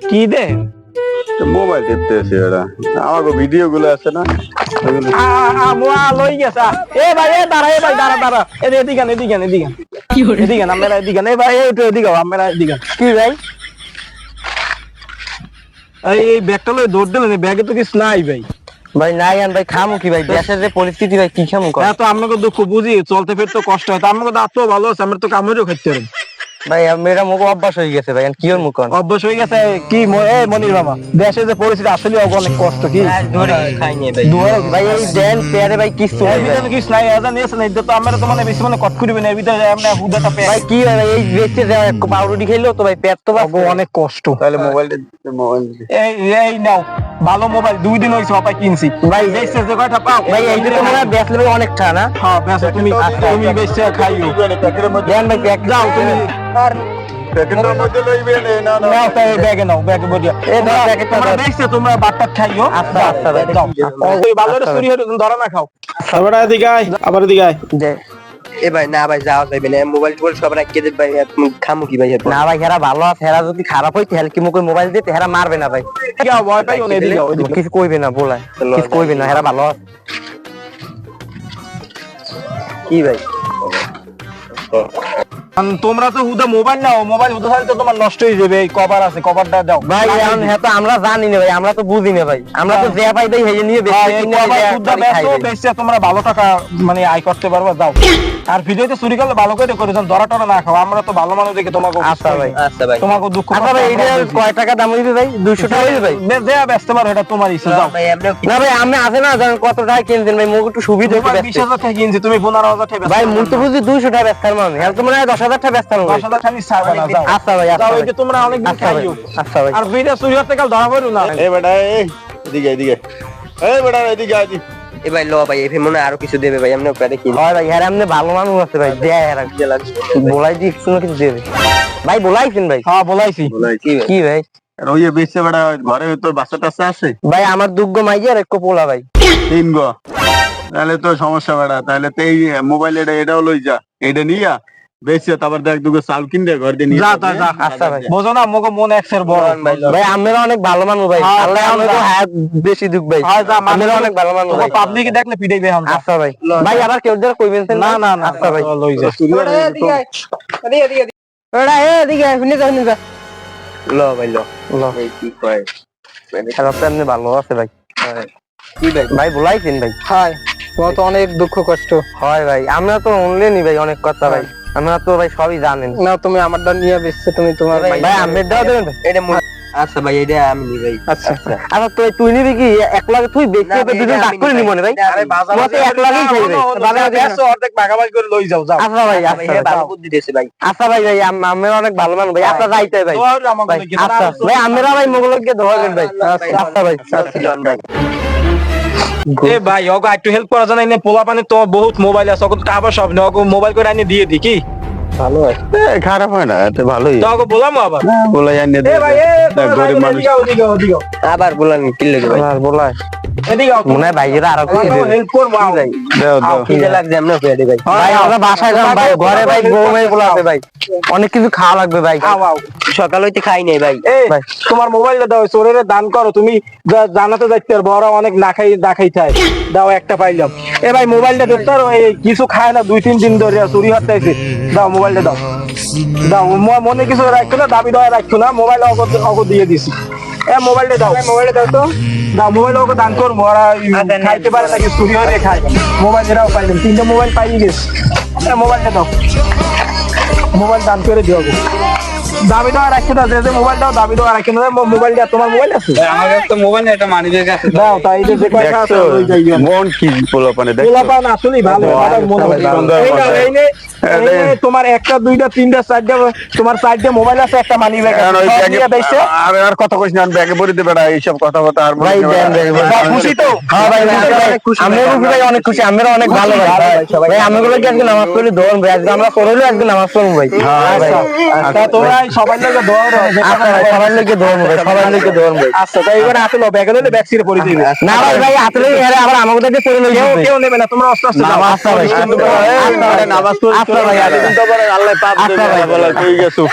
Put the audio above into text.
কি দে মোবাইল টিপতেছে ওরা, আমাকে ভিডিও গুলো আছে না ওগুলো। মোয়া লই গেছে এ ভাই এ দাঁড়া এ ভাই দাঁড়া দাঁড়া এদিকে এদিকে এদিকে এদিকে আমরা এদিকে এ ভাই একটু এদিকে আমরা এদিকে কি ভাই এই ব্যাগটা লই দৌড় দিলেন ব্যাগে তো কিছু নাই ভাই। ভাই নাই আন ভাই, খামু কি ভাই, দেশের যে পরিস্থিতি ভাই কি খামু কর। হ্যাঁ তো আপনাকে দুঃখ বুঝি, চলতে ফিরতে কষ্ট হয়, তো আপনাকে তো এত ভালো আছে, আমরা তো কামড়েও খাইতে পারি ভাই মেয়েরা মুখ অভ্যাস হয়ে গেছে ভাই, কি ওর মুখ অভ্যাস হয়ে গেছে কি মনির মামা, দেশের যে পরিস্থিতি আসলে অনেক কষ্ট কি খাইনি ভাই। ভাই এই দেন পেয়ারে ভাই কিছু এর ভিতরে কিছু নাই, এজা নিয়েছে না তো আমরা তো মানে বেশি মানে কট করিবে না, এর ভিতরে আমরা হুদাটা পেয়ে ভাই কি ভাই এই বেচে পাউরুটি খাইলো তো ভাই পেট তো অনেক কষ্ট। তাহলে মোবাইল এই এই নাও ভালো মোবাইল, 2 দিন হইছে অপায় কিনছি ভাই, বেচছে যে কয়টা পাও ভাই এইটা তো মনে হয় বেচলে ভাই অনেক টা না। হ্যাঁ বেচো তুমি বেচছে খাইও দেন ভাই প্যাক যাও তুমি আর প্যাকেটের মধ্যে লইবে না না নাও তাই ব্যাগে নাও ব্যাগে বড়িয়া এই দাও প্যাকেট তোমরা বেচছে তোমরা বাটটা খাইও। আচ্ছা আচ্ছা ভাই যাও ওই ভালো করে চুরি হয়ে ধরা না খাও। আবার এদিকে আয়, আবার এদিকে আয়। দে এ ভাই না ভাই যাওয়া যাবে না, মোবাইল টোবাইল সব রাখিয়ে দেব ভাই, তুমি খামু কি ভাই না ভাই হেরা ভালো আছে, হেরা যদি খারাপ হইতে হেলকি মুখে মোবাইল দিতে হেরা মারবে না ভাই, যাও ভয় পাইও না, এদিকে ওইদিকে কিছু কইবে না বলায়, কিছু কইবে না, হেরা ভালো আছে। কি ভাই তোমরা তো হুদা মোবাইল নাও, মোবাইল হুদা থাকলে তো তোমার নষ্ট হয়ে যাবে, এই কভার আছে কভারটা দাও ভাই এখন হ্যাঁ তো আমরা জানি না ভাই, আমরা তো বুঝি না ভাই, আমরা তো যে পাই দেই হেয়ে নিয়ে বেশি এই কিনে কভার নিয়ে হুদা বেচছে তোমরা ভালো টাকা মানে আয় করতে পারবে, দাও। আর ভিডিওতে চুরি করলে ভালো করে করে যান, ধরা টরা না খাও, আমরা তো ভালো মানুষ দেখে তোমাকে আচ্ছা ভাই আচ্ছা ভাই তোমাকে দুঃখ আচ্ছা ভাই এইটা কয় টাকা দাম হইবে ভাই? 200 টাকা হইবে ভাই? যে বেচতে পারো এটা তোমার ইচ্ছা, যাও। ভাই এমনিও না ভাই আমি আছে না জানেন কত টাকা কিনছেন ভাই, মুখ একটু সুবিধা হইতে তোমার বেচতে 20,000 টাকা কিনছি, তুমি 15,000 টাকা ভাই মুখ তো বুঝি 200 টাকা বেচতার মানে, আর তোমরা 10,000 টাকা বেচতার ভাই। 10,000 টাকা নিয়ে ছাড়বে না, যাও। আচ্ছা ভাই আচ্ছা যাও, ভাই এই যে তোমরা অনেকদিন আচ্ছা ভাই খাইও। আচ্ছা ভাই আর ভিডিও চুরি হতে কাল ধরা পড়ো না। এই বেটা এই এদিকে এদিকে এই বেটা এদিকে আদি এ ভাই ল ভাই এফে মনে হয় আরো কিছু দেবে ভাই, এমনি পেটে কি হয় ভাই হ্যাঁ এমনি ভালো মানুষ আছে ভাই, দেয় হেরা বলাই দি কিছু না কিছু দেবে ভাই, বলাইছেন ভাই? হ্যাঁ বলাইছি। কি ভাই আর ওই বেচছে বেটা, ঘরে তোর বাচ্চা টাচ্চা আছে? ভাই আমার দুগ্গ মাইয়ার এক পোলা ভাই। 3 গো, তাহলে তো সমস্যা বেটা, তাহলে তো এই মোবাইল এটাও লই যা, এইটা নিয়া বেচছে তারপর দেখ দুগো চাল কিনতে ঘর দিয়ে নিয়ে যা তা যা। আচ্ছা ভাই বোঝো না মগো মন একসের বড় ভাই আমরা অনেক ভালো মানুষ ভাই, হ্যাঁ, আল্লাহ আমাকে হায়াত বেশি দুঃখ ভাই, আমরা অনেক ভালো মানুষ ভাই। পাবলিক দেখলে পিটাইবে হাম। আচ্ছা ভাই ভাই আবার কেউ যারা কইবেন না না না, আচ্ছা ভাই লই যা। ওরা এদিকে শুনে যা শুনে যা ল ভাই ল এই কি কয় খেলা তো এমনি ভালো আছে ভাই। কি ভাই ভাই বলাইছেন ভাই? হাই তোমার তো অনেক দুঃখ কষ্ট হয় ভাই, আমরা তো অনলাইনই ভাই অনেক কথা ভাই, আমরা তো ভাই সবই জানেন। না, তুমি আমারটা নিয়ে বেচছে, তুমি তোমার ভাই আমের দাও দেবেন ভাই? এটা আচ্ছা ভাই এটা আমি নি ভাই। আচ্ছা আচ্ছা তুই নিবি কি এক লাখ? তুই বেশি না, দুজন এটা ডাক আমি করে নিই নিব না ভাই, আরে বাজার তোমাকে এক লাখই খাইবে। অর্ধেক ভাগাভাগি করে লই যাও, যাও। আচ্ছা ভাই ভাই আচ্ছা এটা ভাই। ভালো বুদ্ধি দিয়েছে ভাই। আচ্ছা ভাই ভাই আমরা অনেক ভালো মানুষ ভাই, আপনার যাইতে ভাই। তোর আমাকে ভাই দেখি, আচ্ছা ভাই আমরা ভাই মোগলকে ধরবেন ভাই। আচ্ছা ভাই ভাই এ ভাই ওকে একটু হেল্প করা জানাই না, পোলা পানি তো বহুত মোবাইল আছে, ওকে আবার সব না, ওকে মোবাইল করে আনি দিয়ে দি কি ভালো ভাই। খারাপ হয় না, এটা ভালোই তো ওকে বলাম আবার। বলে জানিয়ে এ ভাই এ তোমরা গরিব মানুষ এদিকে ওদিকে ওদিকে আবার বলেন কি লাগে ভাই, আর বলাই এদিকে মনে হয় ভাইয়েরা আরো কিছু দেবে। হেল্প করবো ভাই দাও দাও কি লাগছে এমনি পেটে ভাই। ভাই আমরা বাসায় যাম ভাই, ঘরে ভাই বউ মেয়ে গুলো আছে ভাই, অনেক কিছু খাওয়া লাগবে ভাই। আও সকাল হইতে খাই নাই ভাই। এ ভাই। তোমার মোবাইলটা দাও, চোরের দান করো, তুমি জানাতে যাইতে পারবো, ওরা অনেক না খাই চায়, দাও একটা পাইলাম। এ ভাই মোবাইলটা দেখতে পারো, এই কিছু খায় না 2-3 দিন ধরে চুরি হতে আছে, দাও মোবাইলটা দাও দাও, মনে কিছু রাখছো না, দাবি দেওয়া রাখছো না, মোবাইল অগ দিয়ে দিছি। এ মোবাইলটা দাও, মোবাইলটা দাও তো, দাও মোবাইল ওকে দান করবো, ওরা খাইতে পারে নাকি চুরি হয়ে খায়, মোবাইল এরাও পাইলাম, 3টা মোবাইল পাই গেছে। মোবাইলটা দাও, মোবাইল দান করে দিও। দাবি দেওয়া রাখছো না, যে মোবাইল দাও দাবি দেওয়া রাখছো না, মোবাইলটা তোমার মোবাইল আছে? আমার কাছে তো মোবাইল নেই, এটা মানি ব্যাগ আছে। দাও, তাই যে কয়টা আছে ওই যাইও। মন কি পোলাপানে দেখছো? পোলাপান আসলেই ভালো, আমার মনে হয় সুন্দর এই নাও, কথা। এই নে, এই নে, তোমার 1টা 2টা 3টা 4টা, তোমার 4টা মোবাইল আছে, একটা মানি ব্যাগ এখন ওই আছে, ব্যাগে আর কথা কইছ না, ব্যাগে ভরে দে বেটা, এইসব কথা কথা আর ভাই দেন ভাই খুশি তো? হ্যাঁ ভাই আমরা ভাই অনেক খুশি, আমরা অনেক ভালো ভাই। ভাই আমগুলো কি আজকে নামাজ পড়লে দোন ভাই, আজকে আমরা পড়লে আজকে নামাজ পড়ব ভাই। হ্যাঁ ভাই আচ্ছা তোমরা সবাই লাগে দোয়া করো, আচ্ছা ভাই সবার লোকে দোন ভাই, সবার লোকে দোন ভাই। আচ্ছা তাই এবারে হাতে লো, ব্যাগে লইলে ব্যাগ ছিঁড়ে পড়ে দিবে। না ভাই ভাই আসলে এর আবার আমাদের কাছে পড়ে লইছে কেউ কেউ নেবে না, তোমরা আস্তে আস্তে যাও। আচ্ছা ভাই নামাজ পড়ে আচ্ছা ভাই আল্লাহ পাপ দেবে, বলা কই গেছো।